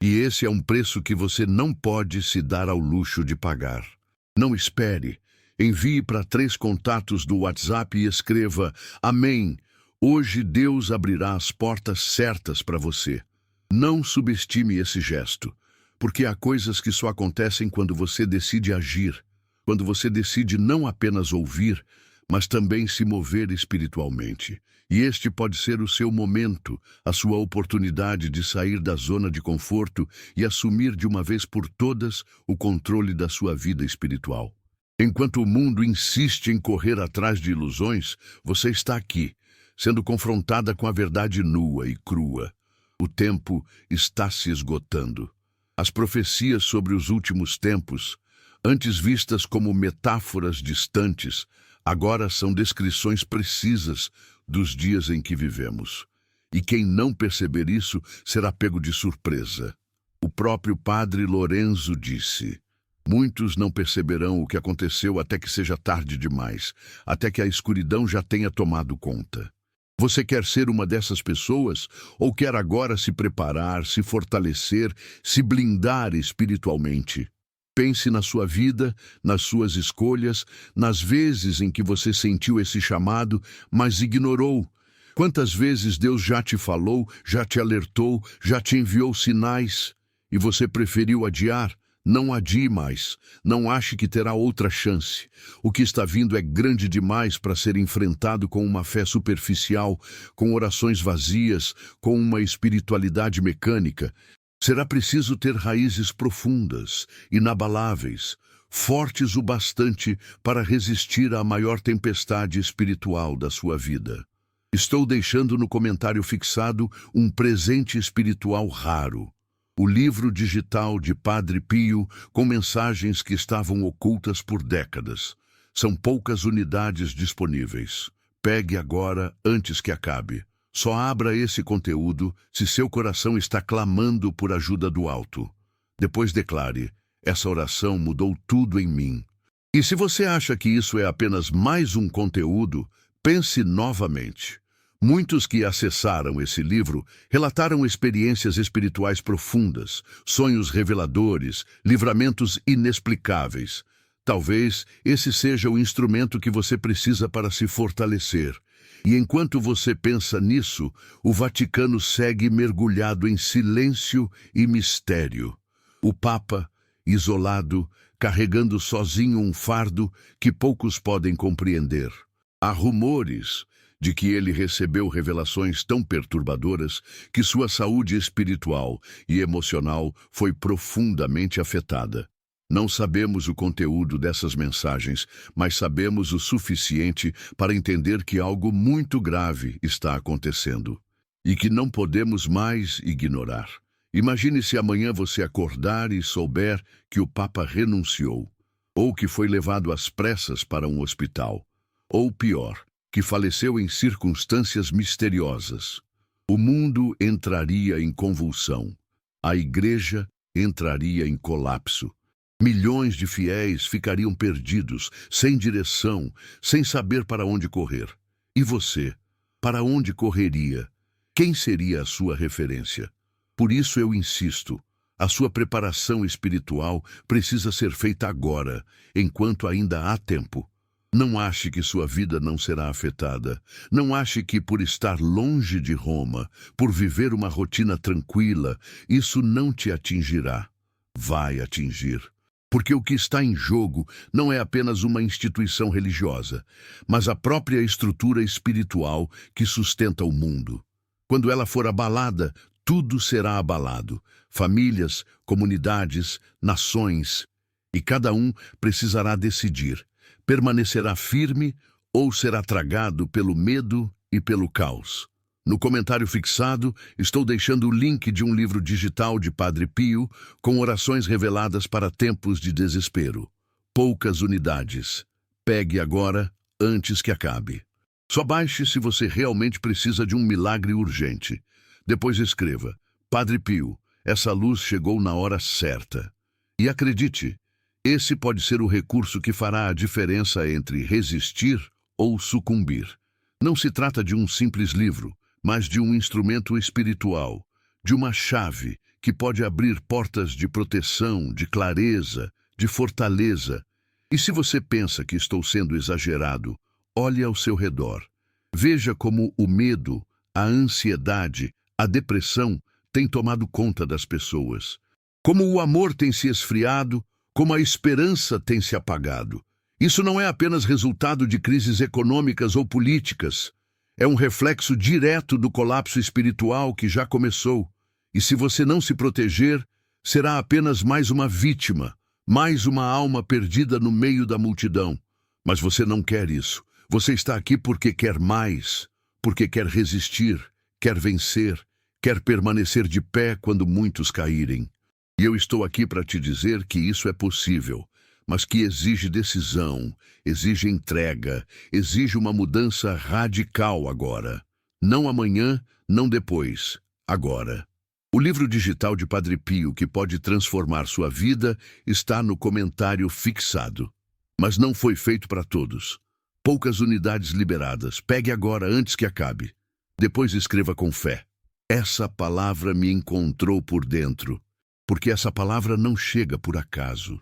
E esse é um preço que você não pode se dar ao luxo de pagar. Não espere. Envie para 3 contatos do WhatsApp e escreva: Amém. Hoje Deus abrirá as portas certas para você. Não subestime esse gesto, porque há coisas que só acontecem quando você decide agir, quando você decide não apenas ouvir, mas também se mover espiritualmente. E este pode ser o seu momento, a sua oportunidade de sair da zona de conforto e assumir de uma vez por todas o controle da sua vida espiritual. Enquanto o mundo insiste em correr atrás de ilusões, você está aqui, sendo confrontada com a verdade nua e crua. O tempo está se esgotando. As profecias sobre os últimos tempos, antes vistas como metáforas distantes, agora são descrições precisas dos dias em que vivemos. E quem não perceber isso será pego de surpresa. O próprio padre Lorenzo disse: muitos não perceberão o que aconteceu até que seja tarde demais, até que a escuridão já tenha tomado conta. Você quer ser uma dessas pessoas ou quer agora se preparar, se fortalecer, se blindar espiritualmente? Pense na sua vida, nas suas escolhas, nas vezes em que você sentiu esse chamado, mas ignorou. Quantas vezes Deus já te falou, já te alertou, já te enviou sinais? e você preferiu adiar, não adie mais. Não ache que terá outra chance. O que está vindo é grande demais para ser enfrentado com uma fé superficial, com orações vazias, com uma espiritualidade mecânica. Será preciso ter raízes profundas, inabaláveis, fortes o bastante para resistir à maior tempestade espiritual da sua vida. Estou deixando no comentário fixado um presente espiritual raro. O livro digital de Padre Pio com mensagens que estavam ocultas por décadas. São poucas unidades disponíveis. Pegue agora antes que acabe. Só abra esse conteúdo se seu coração está clamando por ajuda do alto. Depois declare: essa oração mudou tudo em mim. E se você acha que isso é apenas mais um conteúdo, pense novamente. Muitos que acessaram esse livro relataram experiências espirituais profundas, sonhos reveladores, livramentos inexplicáveis. Talvez esse seja o instrumento que você precisa para se fortalecer. E enquanto você pensa nisso, o Vaticano segue mergulhado em silêncio e mistério. O Papa, isolado, carregando sozinho um fardo que poucos podem compreender. Há rumores de que ele recebeu revelações tão perturbadoras que sua saúde espiritual e emocional foi profundamente afetada. Não sabemos o conteúdo dessas mensagens, mas sabemos o suficiente para entender que algo muito grave está acontecendo e que não podemos mais ignorar. Imagine se amanhã você acordar e souber que o Papa renunciou, ou que foi levado às pressas para um hospital, ou pior, que faleceu em circunstâncias misteriosas. O mundo entraria em convulsão. A igreja entraria em colapso. Milhões de fiéis ficariam perdidos, sem direção, sem saber para onde correr. E você? Para onde correria? Quem seria a sua referência? Por isso eu insisto, a sua preparação espiritual precisa ser feita agora, enquanto ainda há tempo. Não ache que sua vida não será afetada. Não ache que por estar longe de Roma, por viver uma rotina tranquila, isso não te atingirá. Vai atingir. Porque o que está em jogo não é apenas uma instituição religiosa, mas a própria estrutura espiritual que sustenta o mundo. Quando ela for abalada, tudo será abalado. Famílias, comunidades, nações. E cada um precisará decidir. Permanecerá firme ou será tragado pelo medo e pelo caos. No comentário fixado, estou deixando o link de um livro digital de Padre Pio com orações reveladas para tempos de desespero. Poucas unidades. Pegue agora, antes que acabe. Só baixe se você realmente precisa de um milagre urgente. Depois escreva: Padre Pio, essa luz chegou na hora certa. E acredite, esse pode ser o recurso que fará a diferença entre resistir ou sucumbir. Não se trata de um simples livro, mas de um instrumento espiritual, de uma chave que pode abrir portas de proteção, de clareza, de fortaleza. E se você pensa que estou sendo exagerado, olhe ao seu redor. Veja como o medo, a ansiedade, a depressão têm tomado conta das pessoas. Como o amor tem se esfriado, como a esperança tem se apagado. Isso não é apenas resultado de crises econômicas ou políticas. É um reflexo direto do colapso espiritual que já começou. E se você não se proteger, será apenas mais uma vítima, mais uma alma perdida no meio da multidão. Mas você não quer isso. Você está aqui porque quer mais, porque quer resistir, quer vencer, quer permanecer de pé quando muitos caírem. E eu estou aqui para te dizer que isso é possível, mas que exige decisão, exige entrega, exige uma mudança radical agora. Não amanhã, não depois, agora. O livro digital de Padre Pio que pode transformar sua vida está no comentário fixado. Mas não foi feito para todos. Poucas unidades liberadas. Pegue agora antes que acabe. Depois escreva com fé: essa palavra me encontrou por dentro. Porque essa palavra não chega por acaso.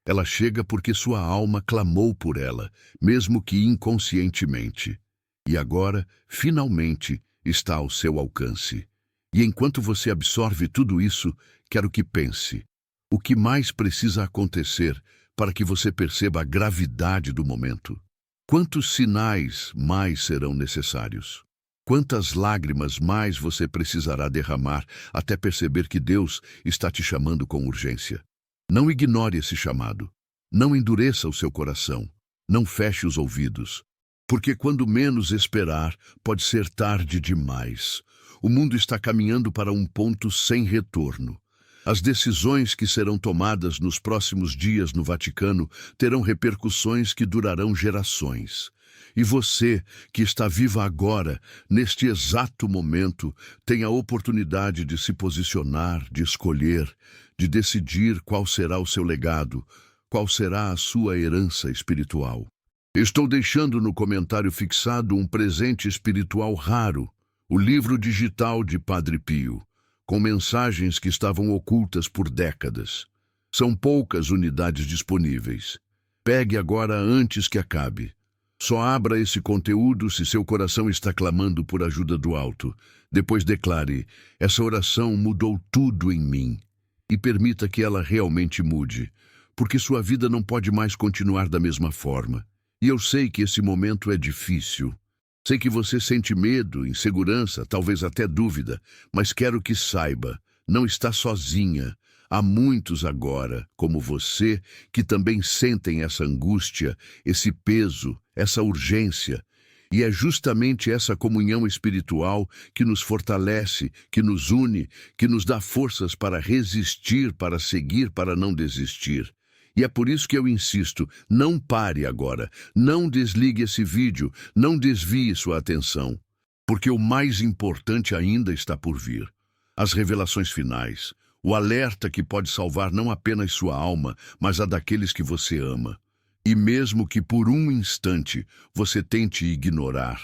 Ela chega porque sua alma clamou por ela, mesmo que inconscientemente. E agora, finalmente, está ao seu alcance. E enquanto você absorve tudo isso, quero que pense: o que mais precisa acontecer para que você perceba a gravidade do momento? Quantos sinais mais serão necessários? Quantas lágrimas mais você precisará derramar até perceber que Deus está te chamando com urgência? Não ignore esse chamado. Não endureça o seu coração. Não feche os ouvidos. Porque quando menos esperar, pode ser tarde demais. O mundo está caminhando para um ponto sem retorno. As decisões que serão tomadas nos próximos dias no Vaticano terão repercussões que durarão gerações. E você, que está viva agora, neste exato momento, tem a oportunidade de se posicionar, de escolher, de decidir qual será o seu legado, qual será a sua herança espiritual. Estou deixando no comentário fixado um presente espiritual raro, o livro digital de Padre Pio, com mensagens que estavam ocultas por décadas. São poucas unidades disponíveis. Pegue agora antes que acabe. Só abra esse conteúdo se seu coração está clamando por ajuda do alto. Depois declare: essa oração mudou tudo em mim. E permita que ela realmente mude, porque sua vida não pode mais continuar da mesma forma. E eu sei que esse momento é difícil. Sei que você sente medo, insegurança, talvez até dúvida, mas quero que saiba, não está sozinha. Há muitos agora, como você, que também sentem essa angústia, esse peso, essa urgência. E é justamente essa comunhão espiritual que nos fortalece, que nos une, que nos dá forças para resistir, para seguir, para não desistir. E é por isso que eu insisto, não pare agora, não desligue esse vídeo, não desvie sua atenção, porque o mais importante ainda está por vir. As revelações finais, o alerta que pode salvar não apenas sua alma, mas a daqueles que você ama. E mesmo que por um instante você tente ignorar,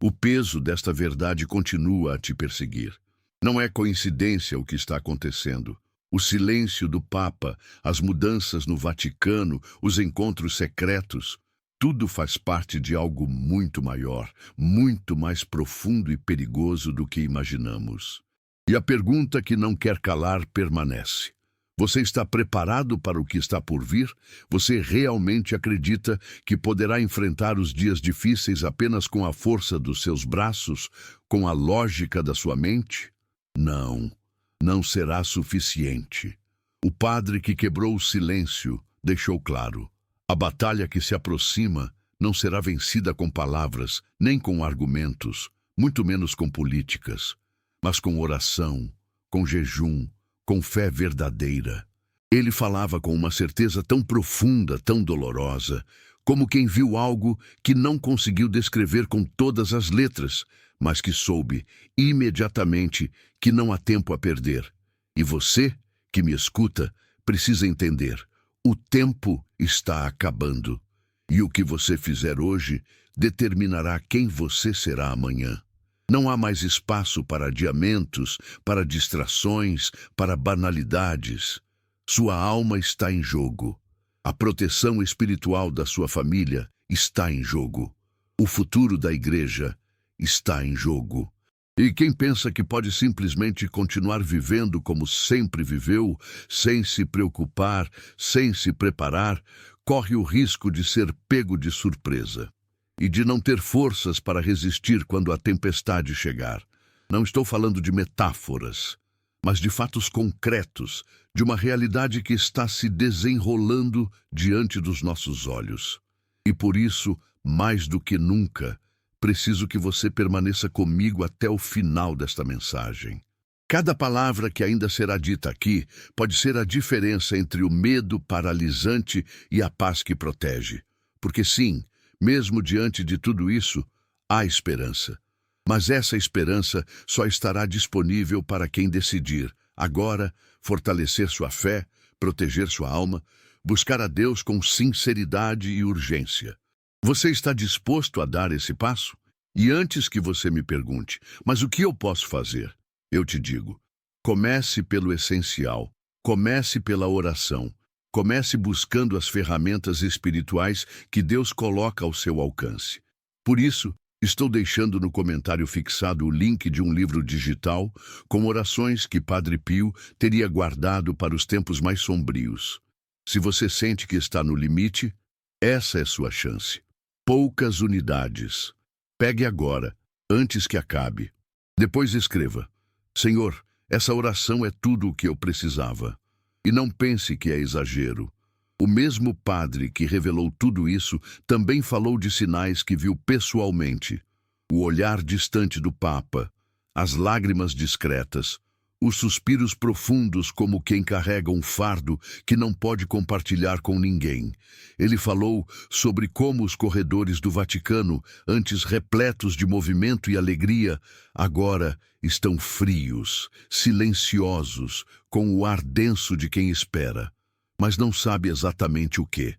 o peso desta verdade continua a te perseguir. Não é coincidência o que está acontecendo. O silêncio do Papa, as mudanças no Vaticano, os encontros secretos, tudo faz parte de algo muito maior, muito mais profundo e perigoso do que imaginamos. E a pergunta que não quer calar permanece. Você está preparado para o que está por vir? Você realmente acredita que poderá enfrentar os dias difíceis apenas com a força dos seus braços, com a lógica da sua mente? Não. Não será suficiente. O padre que quebrou o silêncio deixou claro: a batalha que se aproxima não será vencida com palavras, nem com argumentos, muito menos com políticas, mas com oração, com jejum, com fé verdadeira. Ele falava com uma certeza tão profunda, tão dolorosa, como quem viu algo que não conseguiu descrever com todas as letras, mas que soube imediatamente que não há tempo a perder. E você, que me escuta, precisa entender: o tempo está acabando. E o que você fizer hoje determinará quem você será amanhã. Não há mais espaço para adiamentos, para distrações, para banalidades. Sua alma está em jogo. A proteção espiritual da sua família está em jogo. O futuro da igreja está em jogo. E quem pensa que pode simplesmente continuar vivendo como sempre viveu, sem se preocupar, sem se preparar, corre o risco de ser pego de surpresa e de não ter forças para resistir quando a tempestade chegar. Não estou falando de metáforas, mas de fatos concretos, de uma realidade que está se desenrolando diante dos nossos olhos. E por isso, mais do que nunca, preciso que você permaneça comigo até o final desta mensagem. Cada palavra que ainda será dita aqui pode ser a diferença entre o medo paralisante e a paz que protege. Porque sim, mesmo diante de tudo isso, há esperança. Mas essa esperança só estará disponível para quem decidir, agora, fortalecer sua fé, proteger sua alma, buscar a Deus com sinceridade e urgência. Você está disposto a dar esse passo? E antes que você me pergunte, mas o que eu posso fazer? Eu te digo, comece pelo essencial, comece pela oração, comece buscando as ferramentas espirituais que Deus coloca ao seu alcance. Por isso, Estou deixando no comentário fixado o link de um livro digital com orações que Padre Pio teria guardado para os tempos mais sombrios. Se você sente que está no limite, essa é sua chance. Poucas unidades. Pegue agora, antes que acabe. Depois escreva: Senhor, essa oração é tudo o que eu precisava. E não pense que é exagero. O mesmo padre que revelou tudo isso também falou de sinais que viu pessoalmente: o olhar distante do Papa, as lágrimas discretas, os suspiros profundos como quem carrega um fardo que não pode compartilhar com ninguém. Ele falou sobre como os corredores do Vaticano, antes repletos de movimento e alegria, agora estão frios, silenciosos, com o ar denso de quem espera, mas não sabe exatamente o quê.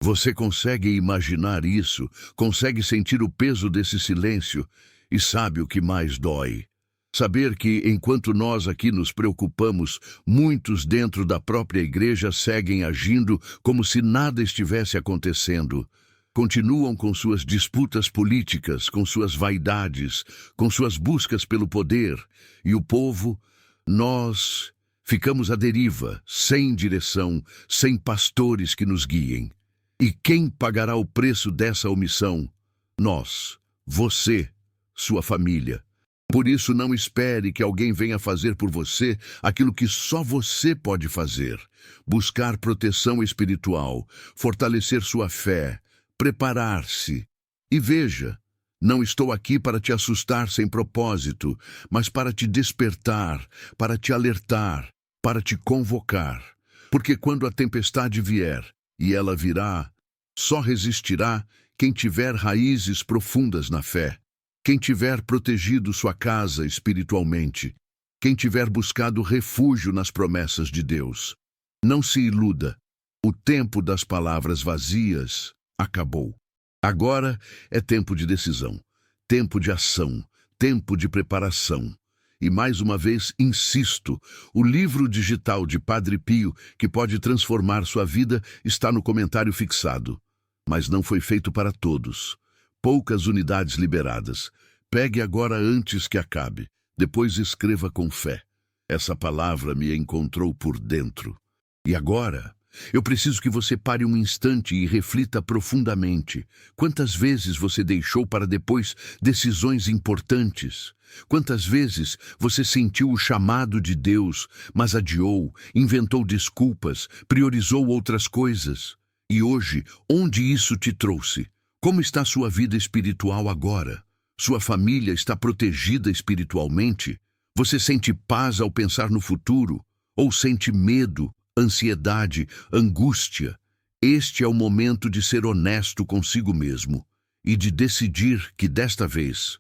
Você consegue imaginar isso, consegue sentir o peso desse silêncio e sabe o que mais dói? Saber que, enquanto nós aqui nos preocupamos, muitos dentro da própria igreja seguem agindo como se nada estivesse acontecendo. Continuam com suas disputas políticas, com suas vaidades, com suas buscas pelo poder. E o povo, nós, ficamos à deriva, sem direção, sem pastores que nos guiem. E quem pagará o preço dessa omissão? Nós, você, sua família. Por isso, não espere que alguém venha fazer por você aquilo que só você pode fazer. Buscar proteção espiritual, fortalecer sua fé, preparar-se. E veja, não estou aqui para te assustar sem propósito, mas para te despertar, para te alertar, para te convocar. Porque quando a tempestade vier, e ela virá, só resistirá quem tiver raízes profundas na fé. Quem tiver protegido sua casa espiritualmente, quem tiver buscado refúgio nas promessas de Deus. Não se iluda, o tempo das palavras vazias acabou. Agora é tempo de decisão, tempo de ação, tempo de preparação. E mais uma vez, insisto, o livro digital de Padre Pio, que pode transformar sua vida, está no comentário fixado. Mas não foi feito para todos. Poucas unidades liberadas. Pegue agora antes que acabe. Depois escreva com fé: essa palavra me encontrou por dentro. E agora, eu preciso que você pare um instante e reflita profundamente. Quantas vezes você deixou para depois decisões importantes? Quantas vezes você sentiu o chamado de Deus, mas adiou, inventou desculpas, priorizou outras coisas? E hoje, onde isso te trouxe? Como está sua vida espiritual agora? Sua família está protegida espiritualmente? Você sente paz ao pensar no futuro? Ou sente medo, ansiedade, angústia? Este é o momento de ser honesto consigo mesmo e de decidir que desta vez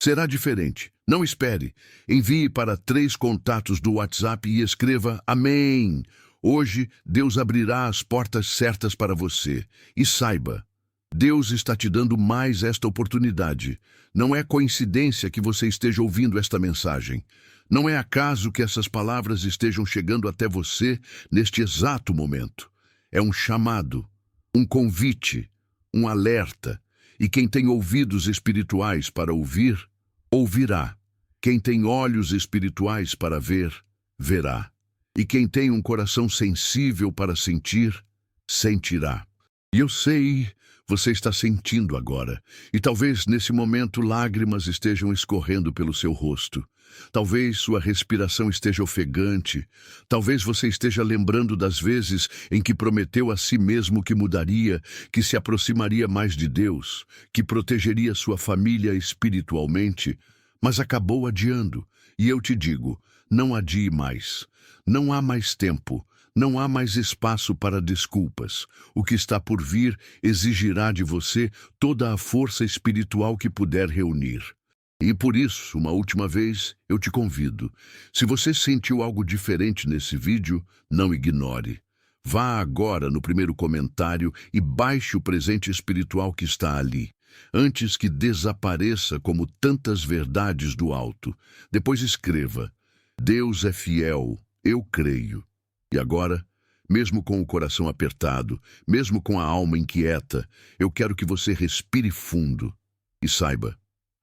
será diferente. Não espere. Envie para 3 contatos do WhatsApp e escreva Amém. Hoje, Deus abrirá as portas certas para você. E saiba, Deus está te dando mais esta oportunidade. Não é coincidência que você esteja ouvindo esta mensagem. Não é acaso que essas palavras estejam chegando até você neste exato momento. É um chamado, um convite, um alerta. E quem tem ouvidos espirituais para ouvir, ouvirá. Quem tem olhos espirituais para ver, verá. E quem tem um coração sensível para sentir, sentirá. E eu sei, você está sentindo agora. E talvez nesse momento lágrimas estejam escorrendo pelo seu rosto. Talvez sua respiração esteja ofegante. Talvez você esteja lembrando das vezes em que prometeu a si mesmo que mudaria, que se aproximaria mais de Deus, que protegeria sua família espiritualmente, mas acabou adiando. E eu te digo, não adie mais. Não há mais tempo. Não há mais espaço para desculpas. O que está por vir exigirá de você toda a força espiritual que puder reunir. E por isso, uma última vez, eu te convido. Se você sentiu algo diferente nesse vídeo, não ignore. Vá agora no primeiro comentário e baixe o presente espiritual que está ali, antes que desapareça como tantas verdades do alto. Depois escreva: Deus é fiel, eu creio. E agora, mesmo com o coração apertado, mesmo com a alma inquieta, eu quero que você respire fundo e saiba,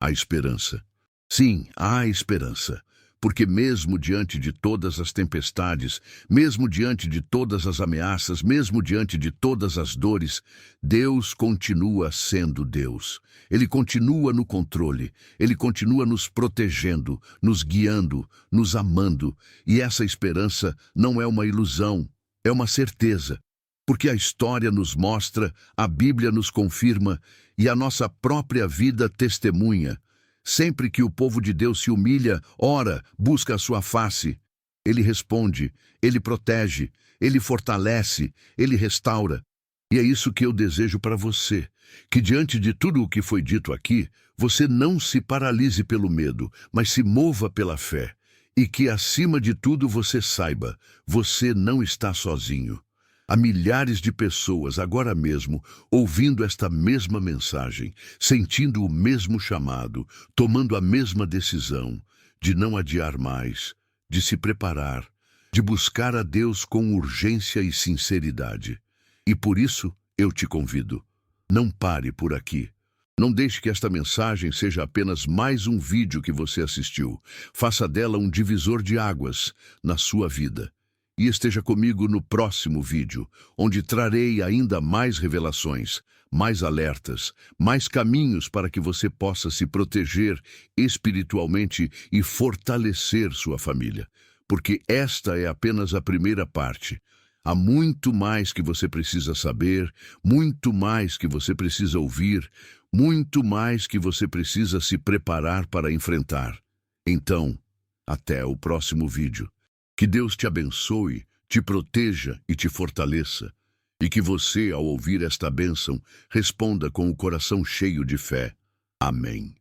A esperança. Sim, há esperança. Porque mesmo diante de todas as tempestades, mesmo diante de todas as ameaças, mesmo diante de todas as dores, Deus continua sendo Deus. Ele continua no controle, Ele continua nos protegendo, nos guiando, nos amando. E essa esperança não é uma ilusão, é uma certeza. Porque a história nos mostra, a Bíblia nos confirma e a nossa própria vida testemunha. Sempre que o povo de Deus se humilha, ora, busca a sua face, Ele responde, Ele protege, Ele fortalece, Ele restaura. E é isso que eu desejo para você, que diante de tudo o que foi dito aqui, você não se paralise pelo medo, mas se mova pela fé. E que acima de tudo você saiba, você não está sozinho. Há milhares de pessoas agora mesmo ouvindo esta mesma mensagem, sentindo o mesmo chamado, tomando a mesma decisão de não adiar mais, de se preparar, de buscar a Deus com urgência e sinceridade. E por isso eu te convido, não pare por aqui. Não deixe que esta mensagem seja apenas mais um vídeo que você assistiu. Faça dela um divisor de águas na sua vida. E esteja comigo no próximo vídeo, onde trarei ainda mais revelações, mais alertas, mais caminhos para que você possa se proteger espiritualmente e fortalecer sua família. Porque esta é apenas a primeira parte. Há muito mais que você precisa saber, muito mais que você precisa ouvir, muito mais que você precisa se preparar para enfrentar. Então, até o próximo vídeo. Que Deus te abençoe, te proteja e te fortaleça. E que você, ao ouvir esta bênção, responda com o coração cheio de fé. Amém.